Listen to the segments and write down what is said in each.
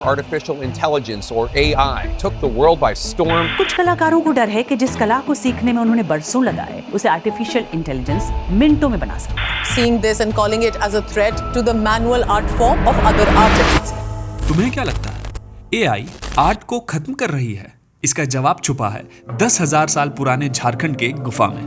Artificial intelligence or AI took the world by storm. कुछ कलाकारों को डर है कि जिस कला को सीखने में उन्होंने बरसों लगाए उसे आर्टिफिशियल इंटेलिजेंस मिनटों में बना सकता है। Seeing this and calling it as a threat to the manual art form of other artists. तुम्हें क्या लगता है AI आर्ट को खत्म कर रही है? इसका जवाब छुपा है 10,000 साल पुराने झारखंड के गुफा में।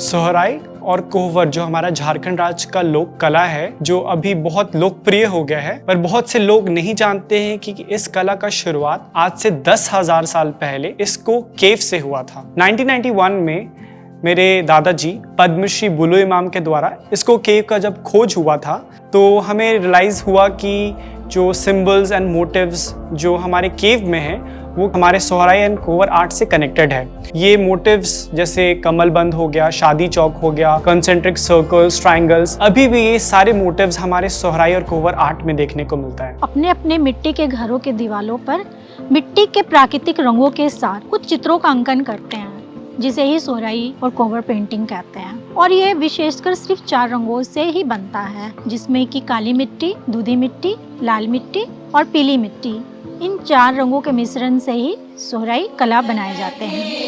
सोहराई और कोहबर जो हमारा झारखंड राज्य का लोक कला है, जो अभी बहुत लोकप्रिय हो गया है, पर बहुत से लोग नहीं जानते हैं कि इस कला का शुरुआत आज से 10,000 साल पहले इसको केव से हुआ था। 1991 में मेरे दादाजी पद्मश्री बुलु इमाम के द्वारा इसको केव का जब खोज हुआ था तो हमें रियलाइज हुआ कि जो सिंबल्स एंड मोटिव्स जो हमारे केव में है वो हमारे सोहराई एंड कोहबर आर्ट से कनेक्टेड है। ये मोटिव्स जैसे कमलबंद हो गया, शादी चौक हो गया, कंसेंट्रिक सर्कल्स, ट्रायंगल्स, अभी भी ये सारे मोटिव्स हमारे सोहराई और कोहबर आर्ट में देखने को मिलता है। अपने अपने मिट्टी के घरों के दीवारों पर मिट्टी के प्राकृतिक रंगों के साथ कुछ चित्रों का अंकन करते हैं, जिसे ही सोहराई और कोहबर पेंटिंग कहते हैं। और ये विशेषकर सिर्फ 4 रंगों से ही बनता है, जिसमें कि काली मिट्टी, दूधी मिट्टी, लाल मिट्टी और पीली मिट्टी। इन 4 रंगों के मिश्रण से ही सोहराई कला बनाए जाते हैं।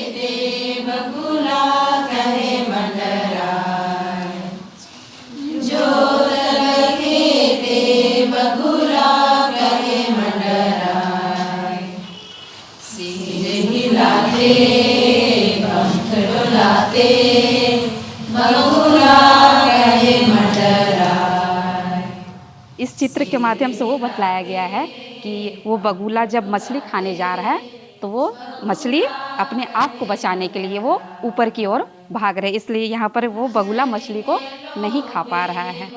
इस चित्र के माध्यम से वो बतलाया गया है कि वो बगुला जब मछली खाने जा रहा है तो वो मछली अपने आप को बचाने के लिए वो ऊपर की ओर भाग रहे, इसलिए यहाँ पर वो बगुला मछली को नहीं खा पा रहा है।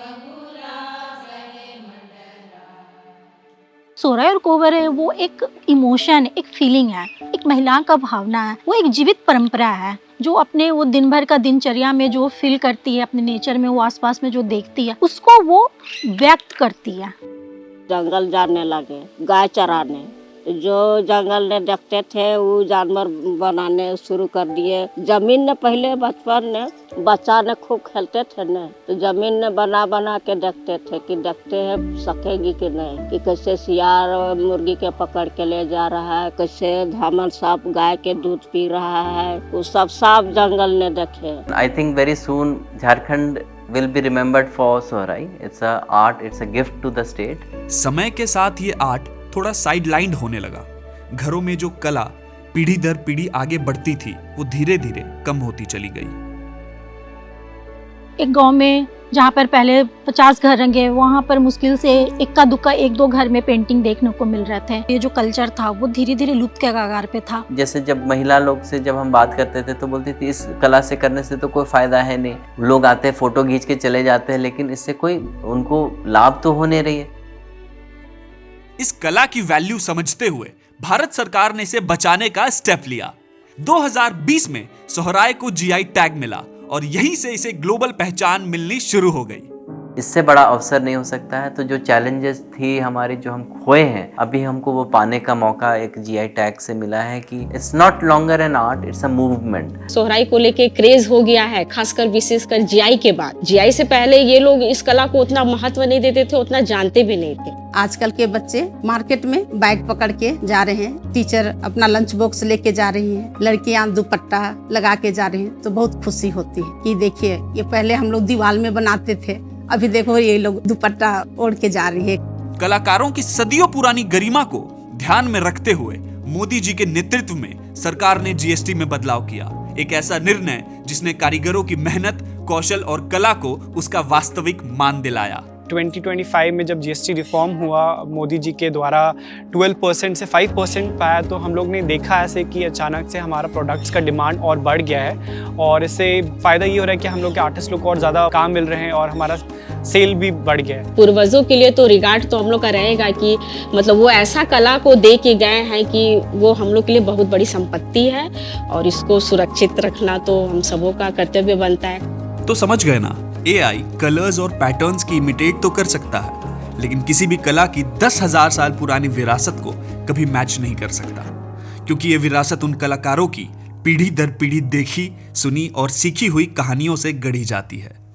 सोहराई और कोहबर है वो एक इमोशन, एक फीलिंग है, एक महिला का भावना है, वो एक जीवित परंपरा है जो अपने वो दिन भर का दिनचर्या में जो फील करती है, अपने नेचर में वो आसपास में जो देखती है उसको वो व्यक्त करती है। जंगल जाने लगे गाय चराने, जो जंगल में देखते थे वो जानवर बनाने शुरू कर दिए। जमीन ने पहले बचपन में बच्चा ने खूब खेलते थे न, तो जमीन ने बना बना के देखते थे कि देखते हैं सकेगी कि नहीं, कि कैसे सियार मुर्गी के पकड़ के ले जा रहा है, कैसे धामन सांप गाय के दूध पी रहा है, वो सब सांप जंगल ने देखे। I think very soon Jharkhand will be remembered for Sohrai. It's a art, it's a gift to the state. समय के साथ ये आर्ट थोड़ा साइडलाइंड होने लगा। घरों में जो कला पीढ़ी दर पीढ़ी आगे बढ़ती थी वो धीरे धीरे कम होती चली गई। एक गांव में जहाँ पर पहले 50 घर रंगे, वहाँ पर मुश्किल से इक्का दुक्का 1-2 घर में पेंटिंग देखने को मिल रहे थे। ये जो कल्चर था वो धीरे धीरे लुप्त के कगार पे था। जैसे जब महिला लोग से जब हम बात करते थे तो बोलती थी इस कला से करने से तो कोई फायदा है नहीं, लोग आते हैं फोटो खींच के चले जाते हैं, लेकिन इससे कोई उनको लाभ तो हो नहीं रही है। इस कला की वैल्यू समझते हुए भारत सरकार ने इसे बचाने का स्टेप लिया। 2020 में सोहराई को जीआई टैग मिला और यहीं से इसे ग्लोबल पहचान मिलनी शुरू हो गई। इससे बड़ा अवसर नहीं हो सकता है। तो जो चैलेंजेस थी हमारी जो हम खोए हैं, अभी हमको वो पाने का मौका एक जीआई टैग से मिला है कि it's not longer an art, it's a movement. Sohrai को लेके क्रेज हो गया है, खासकर विशेषकर जीआई के बाद। जीआई से पहले ये लोग इस कला को उतना महत्व नहीं देते थे, उतना जानते भी नहीं थे। आजकल के बच्चे मार्केट में बैग पकड़ के जा रहे हैं, टीचर अपना लंच बॉक्स लेके जा रही हैं, लड़कियां दुपट्टा लगा के जा रही हैं, तो बहुत खुशी होती है कि देखिए ये पहले हम लोग दीवार में बनाते थे, अभी देखो ये लोग दुपट्टा ओढ़ के जा रही है। कलाकारों की सदियों पुरानी गरिमा को ध्यान में रखते हुए मोदी जी के नेतृत्व में सरकार ने जीएसटी में बदलाव किया। एक ऐसा निर्णय जिसने कारीगरों की मेहनत, कौशल और कला को उसका वास्तविक मान दिलाया। 2025 में जब जीएसटी रिफॉर्म हुआ मोदी जी के द्वारा 12% से 5% पाया, तो हम लोग ने देखा ऐसे कि अचानक से हमारा प्रोडक्ट्स का डिमांड और बढ़ गया है और इससे फ़ायदा ये हो रहा है कि हम लोग के आर्टिस्ट लोग को और ज़्यादा काम मिल रहे हैं और हमारा सेल भी बढ़ गया है। पूर्वजों के लिए तो रिगार्ड तो हम लोग का रहेगा कि मतलब वो ऐसा कला को दे के गए हैं कि वो हम लोग के लिए बहुत बड़ी संपत्ति है और इसको सुरक्षित रखना तो हम सबों का कर्तव्य बनता है। तो समझ गए ना, AI कलर्स और पैटर्न्स की इमिटेट तो कर सकता है, लेकिन किसी भी कला की 10,000 साल पुरानी विरासत को कभी मैच नहीं कर सकता, क्योंकि ये विरासत उन कलाकारों की पीढ़ी दर पीढ़ी देखी, सुनी और सीखी हुई कहानियों से गढ़ी जाती है।